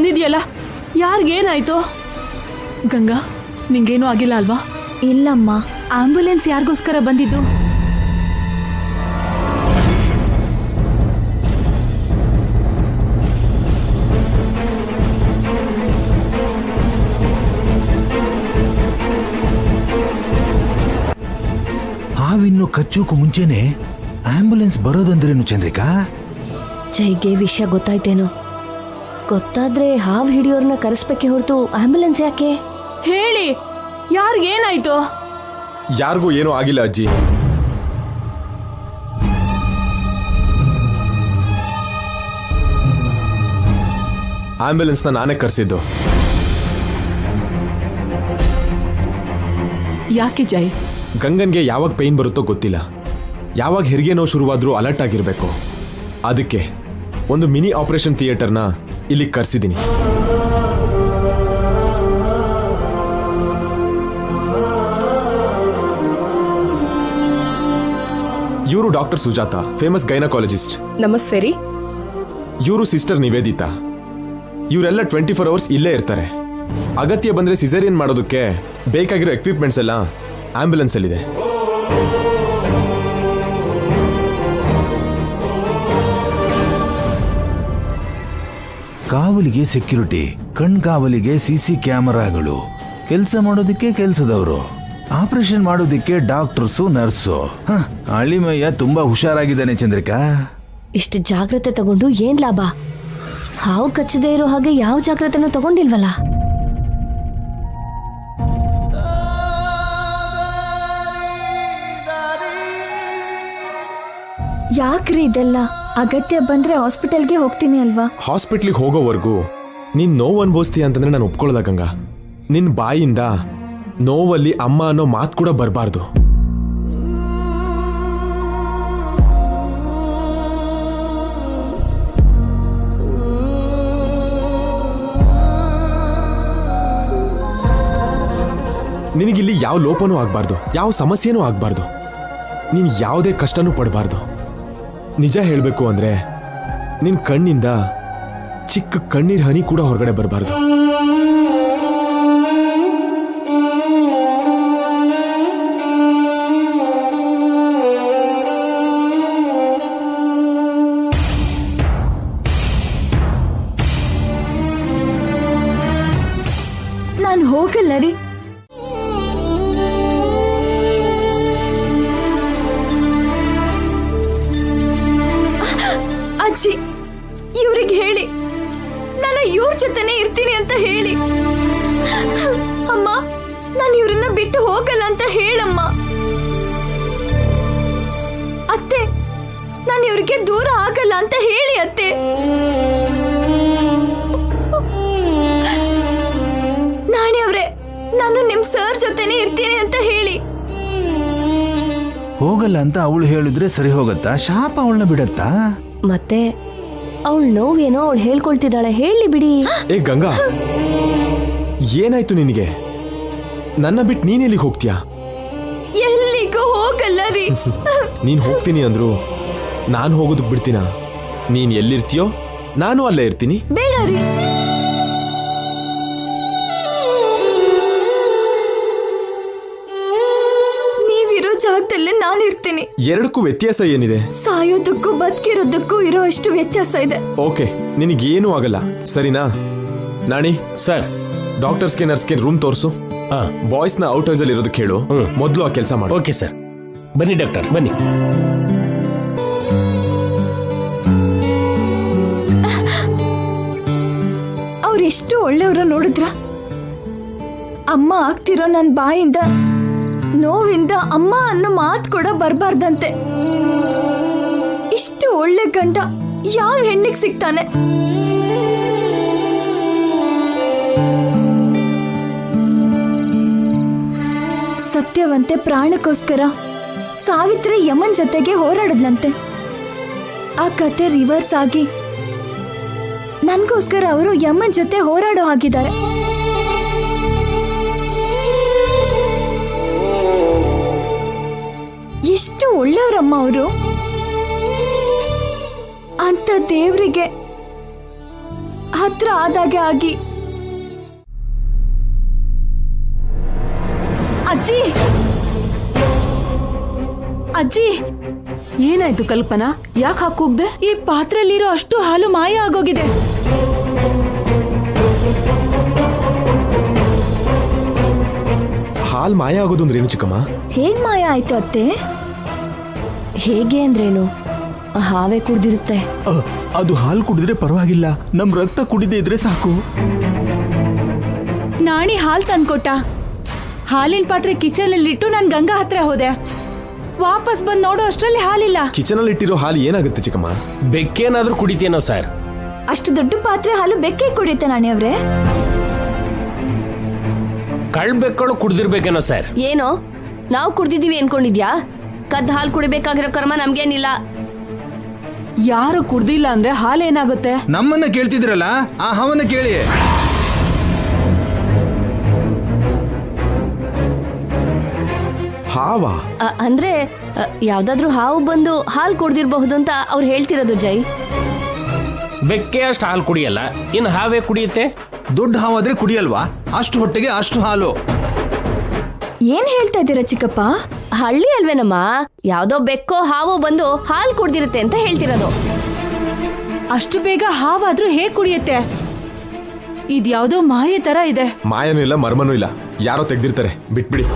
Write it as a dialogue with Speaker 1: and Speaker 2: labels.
Speaker 1: ಬಂದಿದ್ಯಲ್ಲ, ಯಾರಿಗೇನಾಯ್ತು? ಗಂಗಾ, ನಿಂಗೇನೂ ಆಗಿಲ್ಲ ಅಲ್ವಾ?
Speaker 2: ಇಲ್ಲಮ್ಮ, ಆಂಬ್ಯುಲೆನ್ಸ್ ಯಾರಿಗೋಸ್ಕರ ಬಂದಿದ್ದು?
Speaker 3: ಹಾವಿನ್ನು ಕಚ್ಚೋಕು ಮುಂಚೆನೆ ಆಂಬ್ಯುಲೆನ್ಸ್ ಬರೋದಂದ್ರೇನು ಚಂದ್ರಿಕಾ?
Speaker 2: ಜೈಗೆ ವಿಷಯ ಗೊತ್ತಾಯ್ತೇನೋ? ಗೊತ್ತಾದ್ರೆ ಹಾವು ಹಿಡಿಯೋರ್ನ ಕರೆಸ್ಬೇಕೆ ಹೊರತು ಆಂಬ್ಯುಲೆನ್ಸ್ ಯಾಕೆ?
Speaker 1: ಹೇಳಿ, ಯಾರಿಗೇನಾಯ್ತು?
Speaker 4: ಯಾರಿಗೂ ಏನೂ ಆಗಿಲ್ಲ ಅಜ್ಜಿ. ಆಂಬ್ಯುಲೆನ್ಸ್ನ ನಾನೇ ಕರೆಸಿದ್ದು.
Speaker 1: ಯಾಕೆ ಜೈ?
Speaker 4: ಗಂಗನ್ಗೆ ಯಾವಾಗ ಪೇಯ್ನ್ ಬರುತ್ತೋ ಗೊತ್ತಿಲ್ಲ. ಯಾವಾಗ ಹೆರಿಗೆ ನೋವು ಶುರುವಾದ್ರೂ ಅಲರ್ಟ್ ಆಗಿರಬೇಕು. ಅದಕ್ಕೆ ಒಂದು ಮಿನಿ ಆಪರೇಷನ್ ಥಿಯೇಟರ್ನ ಇಲ್ಲಿಗೆ ಕರೆಸಿದ್ದೀನಿ. ಇವರು ಡಾಕ್ಟರ್ ಸುಜಾತ, ಫೇಮಸ್ ಗೈನಕಾಲಜಿಸ್ಟ್.
Speaker 1: ನಮಸ್ತೆ ರೀ.
Speaker 4: ಇವರು ಸಿಸ್ಟರ್ ನಿವೇದಿತಾ. ಇವರೆಲ್ಲ 24 ಅವರ್ಸ್ ಇಲ್ಲೇ ಇರ್ತಾರೆ. ಅಗತ್ಯ ಬಂದ್ರೆ ಸಿಸೇರಿಯನ್ ಮಾಡೋದಕ್ಕೆ ಬೇಕಾಗಿರೋ ಎಕ್ವಿಪ್ಮೆಂಟ್ಸ್ ಎಲ್ಲ ಆಂಬ್ಯುಲೆನ್ಸ್ ಅಲ್ಲಿದೆ.
Speaker 3: ಕಾವಲಿಗೆ ಸೆಕ್ಯೂರಿಟಿ, ಕಣ್ಕಾವಲಿಗೆ ಸಿಸಿ ಕ್ಯಾಮೆರಾಗಳು, ಕೆಲಸ ಮಾಡೋದಕ್ಕೆ ಕೆಲಸದವರು, ಆಪರೇಷನ್ ಮಾಡೋದಕ್ಕೆ ಡಾಕ್ಟರ್ಸು, ನರ್ಸು. ಅಳಿಮಯ್ಯ ತುಂಬಾ ಹುಷಾರಾಗಿದ್ದಾನೆ ಚಂದ್ರಿಕಾ.
Speaker 2: ಇಷ್ಟು ಜಾಗ್ರತೆ ತಗೊಂಡು ಏನ್ ಲಾಭ? ಹಾವು ಕಚ್ಚದೇ ಇರೋ ಹಾಗೆ ಯಾವ ಜಾಗ್ರತೆನೂ ತಗೊಂಡಿಲ್ವಲ್ಲ.
Speaker 5: ಯಾಕ್ರಿ ಇದೆಲ್ಲ? ಅಗತ್ಯ ಬಂದ್ರೆ ಹಾಸ್ಪಿಟಲ್ಗೆ ಹೋಗ್ತೀನಿ ಅಲ್ವಾ?
Speaker 4: ಹಾಸ್ಪಿಟ್ಲಿಗೆ ಹೋಗೋವರೆಗೂ ನೀನ್ ನೋವು ಅನುಭವಿಸ್ತೀಯ ಅಂತಂದ್ರೆ ನಾನು ಒಪ್ಕೊಳ್ಳಲ್ಲ ಗಂಗಾ. ನಿನ್ ಬಾಯಿಂದ ನೋವಲ್ಲಿ ಅಮ್ಮ ಅನ್ನೋ ಮಾತು ಕೂಡ ಬರಬಾರ್ದು. ನಿನಗಿಲ್ಲಿ ಯಾವ ಲೋಪನೂ ಆಗ್ಬಾರ್ದು, ಯಾವ ಸಮಸ್ಯೆನೂ ಆಗ್ಬಾರ್ದು, ನೀನ್ ಯಾವುದೇ ಕಷ್ಟನೂ ಪಡಬಾರ್ದು. ನಿಜ ಹೇಳಬೇಕು ಅಂದ್ರೆ ನಿನ್ ಕಣ್ಣಿಂದ ಚಿಕ್ಕ ಕಣ್ಣೀರ್ ಹನಿ ಕೂಡ ಹೊರಗಡೆ ಬರಬಾರ್ದು.
Speaker 5: ನಾನು ಹೋಗಲ್ಲ ರೀ. ಅಜ್ಜಿ, ಇವ್ರಿಗೆ ಹೇಳಿ ನಾನು ಇವ್ರ ಜೊತೆನೆ ಇರ್ತೀನಿ ಅಂತ ಹೇಳಿ. ಅಮ್ಮ, ನಾನು ಇವ್ರನ್ನ ಬಿಟ್ಟು ಹೋಗಲ್ಲ ಅಂತ ಹೇಳಮ್ಮ. ಅತ್ತೆ, ನಾನು ಇವ್ರಿಗೆ ದೂರ ಆಗಲ್ಲ ಅಂತ ಹೇಳಿ ಅತ್ತೆ. ನಾಣಿ ಅವ್ರೆ, ನಾನು ನಿಮ್ ಸರ್ ಜೊತೆನೆ ಇರ್ತೀನಿ ಅಂತ ಹೇಳಿ.
Speaker 3: ಹೋಗಲ್ಲ ಅಂತ ಅವಳು ಹೇಳಿದ್ರೆ ಸರಿ ಹೋಗತ್ತಾ? ಶಾಪ ಅವಳನ್ನ ಬಿಡತ್ತಾ?
Speaker 2: ಮತ್ತೆ ಅವಳು ನೋವೇನೋ ಅವಳು ಹೇಳ್ಕೊಳ್ತಿದ್ದಾಳೆ, ಹೇಳಿ ಬಿಡಿ.
Speaker 4: ಏ ಗಂಗಾ, ಏನಾಯ್ತು ನಿನಗೆ? ನನ್ನ ಬಿಟ್ಟು ನೀನ್ ಎಲ್ಲಿಗೆ ಹೋಗ್ತೀಯಾ?
Speaker 5: ಎಲ್ಲಿಗೂ ಹೋಗಲ್ಲ ರೀ.
Speaker 4: ನೀನ್ ಹೋಗ್ತೀನಿ ಅಂದ್ರು ನಾನು ಹೋಗೋದಕ್ ಬಿಡ್ತೀನ? ನೀನ್ ಎಲ್ಲಿರ್ತೀಯೋ ನಾನು ಅಲ್ಲೇ ಇರ್ತೀನಿ.
Speaker 5: ಬೇಡ ರೀ. ನೀವಿರೋ ಜಾಗದಲ್ಲೇ ನಾನು ಇರ್ತೀನಿ.
Speaker 4: ಎರಡಕ್ಕೂ ವ್ಯತ್ಯಾಸ ಏನಿದೆ?
Speaker 5: ಸಾಯೋದಕ್ಕೂ ಬದುಕಿರೋದಕ್ಕೂ ಇರೋ ಅಷ್ಟು ವ್ಯತ್ಯಾಸ ಇದೆ.
Speaker 4: ಓಕೆ, ನಿನಗೇನೂ ಆಗಲ್ಲ, ಸರಿನಾ? ನಾಣಿ
Speaker 6: ಸರ್,
Speaker 4: ಡಾಕ್ಟರ್ಸ್ಗೆ ನರ್ಸ್ಗೆ ರೂಮ್ ತೋರಿಸು. ಬಾಯ್ಸ್ನ ಔಟ್ ಹೌಸ್ ಅಲ್ಲಿ ಇರೋದಕ್ಕೆ ಹೇಳು. ಮೊದಲು ಆ ಕೆಲಸ ಮಾಡು.
Speaker 6: Okay sir. ಬನ್ನಿ ಡಾಕ್ಟರ್, ಬನ್ನಿ.
Speaker 5: ಅವ್ರೆಷ್ಟು ಒಳ್ಳೆಯವರು ನೋಡಿದ್ರ? ಅಮ್ಮ ಆಗ್ತಿರೋ ನನ್ನ ಬಾಯಿಂದ ನೋವಿಂದ ಅಮ್ಮ ಅನ್ನೋ ಮಾತು ಕೂಡ ಬರಬಾರ್ದಂತೆ. ಇಷ್ಟು ಒಳ್ಳೆ ಗಂಡ ಯಾವ ಹೆಣ್ಣಿಗೆ ಸಿಗ್ತಾನೆ? ಸತ್ಯವಂತೆ ಪ್ರಾಣಕ್ಕೋಸ್ಕರ ಸಾವಿತ್ರಿ ಯಮನ್ ಜೊತೆಗೆ ಹೋರಾಡದ್ಲಂತೆ. ಆ ಕತೆ ರಿವರ್ಸ್ ಆಗಿ ನನ್ಗೋಸ್ಕರ ಅವರು ಯಮನ್ ಜೊತೆ ಹೋರಾಡೋ ಹಾಗಿದ್ದಾರೆ. ಎಷ್ಟು ಒಳ್ಳೆಯವರಮ್ಮ ಅವರು. ಅಂತ ದೇವರಿಗೆ ಹತ್ರ ಆದಾಗೆ ಆಗಿ.
Speaker 1: ಅಜ್ಜಿ ಅಜ್ಜಿ ಏನಾಯ್ತು ಕಲ್ಪನಾ? ಯಾಕೆ ಹಾಕೋಗ್ದೆ?
Speaker 7: ಈ ಪಾತ್ರೆಯಲ್ಲಿರೋ ಅಷ್ಟು ಹಾಲು ಮಾಯ ಆಗೋಗಿದೆ.
Speaker 4: ಹಾಲ್ ಮಾಯ ಆಗೋದು ಅಂದ್ರೆ ಏನು ಚಿಕ್ಕಮ್ಮ?
Speaker 5: ಹೇಗ್ ಮಾಯ ಆಯ್ತು ಅತ್ತೆ?
Speaker 2: ಹೇಗೆ ಅಂದ್ರೇನು? ಹಾವೇ ಕುಡ್ದಿರುತ್ತೆ.
Speaker 3: ಅದು ಹಾಲು ಕುಡಿದ್ರೆ ಪರವಾಗಿಲ್ಲ, ನಮ್ ರಕ್ತ ಕುಡಿದೇ ಇದ್ರೆ ಸಾಕು.
Speaker 7: ನಾಣಿ ಹಾಲ್ ತಂದ್ಕೊಟ್ಟ. ಹಾಲಿನ ಪಾತ್ರೆ ಕಿಚನ್ ಅಲ್ಲಿ ಇಟ್ಟು ನಾನು ಗಂಗಾ ಹತ್ರ ಹೋದೆ. ವಾಪಸ್ ಬಂದ್ ನೋಡೋ ಅಷ್ಟ್ರಲ್ಲಿ ಹಾಲಿಲ್ಲ.
Speaker 4: ಕಿಚನ್ ಅಲ್ಲಿ ಇಟ್ಟಿರೋ ಹಾಲು ಏನಾಗುತ್ತೆ ಚಿಕ್ಕಮ್ಮ?
Speaker 6: ಬೆಕ್ಕೇನಾದ್ರೂ ಕುಡಿತೇನೋ ಸರ್?
Speaker 5: ಅಷ್ಟು ದೊಡ್ಡ ಪಾತ್ರೆ ಹಾಲು ಬೆಕ್ಕೆ ಕುಡಿಯುತ್ತೆ ನಾಣಿ ಅವ್ರೆ.
Speaker 6: ಬೆಕ್ಕಳು ಕುಡ್ದಿರ್ಬೇಕೇನೋ ಸರ್?
Speaker 2: ಏನೋ ನಾವು ಕುಡ್ದಿದೀವಿ ಅನ್ಕೊಂಡಿದ್ಯಾ? ಕದ್ ಹಾಲು ಕುಡಿಬೇಕಾಗಿರೋ ಕರ್ಮ ನಮ್ಗೇನಿಲ್ಲ.
Speaker 1: ಯಾರು ಕುಡ್ದಿಲ್ಲ ಅಂದ್ರೆ ಹಾಲೇನಾಗುತ್ತೆ?
Speaker 3: ನಮ್ಮನ್ನ ಕೇಳ್ತಿದ್ರಲ್ಲ, ಆ ಹಾವನ್ನ ಕೇಳಿ.
Speaker 4: ಹಾವ?
Speaker 2: ಅಂದ್ರೆ ಯಾವ್ದಾದ್ರೂ ಹಾವು ಬಂದು ಹಾಲು ಕುಡ್ದಿರ್ಬಹುದು ಅಂತ ಅವ್ರು ಹೇಳ್ತಿರೋದು ಜೈ.
Speaker 6: ಬೆಕ್ಕೆ ಅಷ್ಟು ಹಾಲು ಕುಡಿಯಲ್ಲ, ಇನ್ನು ಹಾವೇ ಕುಡಿಯುತ್ತೆ?
Speaker 3: ದೊಡ್ಡ ಹಾವಾದ್ರೆ ಕುಡಿಯಲ್ವಾ? ಅಷ್ಟು ಹೊಟ್ಟೆಗೆ ಅಷ್ಟು ಹಾಲು.
Speaker 5: ಏನ್ ಹೇಳ್ತಾ ಇದ್ದೀರಾ ಚಿಕ್ಕಪ್ಪ?
Speaker 2: ಹಳ್ಳಿ ಅಲ್ವೇನಮ್ಮ, ಯಾವ್ದೋ ಬೆಕ್ಕೋ ಹಾವೋ ಬಂದು ಹಾಲು ಕುಡ್ದಿರುತ್ತೆ ಅಂತ ಹೇಳ್ತಿರೋದು.
Speaker 7: ಅಷ್ಟು ಬೇಗ ಹಾವಾದ್ರೂ ಹೇಗ್ ಕುಡಿಯುತ್ತೆ? ಇದ್ಯಾವುದೋ ಮಾಯೆ ತರ ಇದೆ.
Speaker 4: ಮಾಯನೂ ಇಲ್ಲ, ಮರ್ಮನೂ ಇಲ್ಲ, ಯಾರೋ ತೆಗ್ದಿರ್ತಾರೆ, ಬಿಟ್ಬಿಡಿ.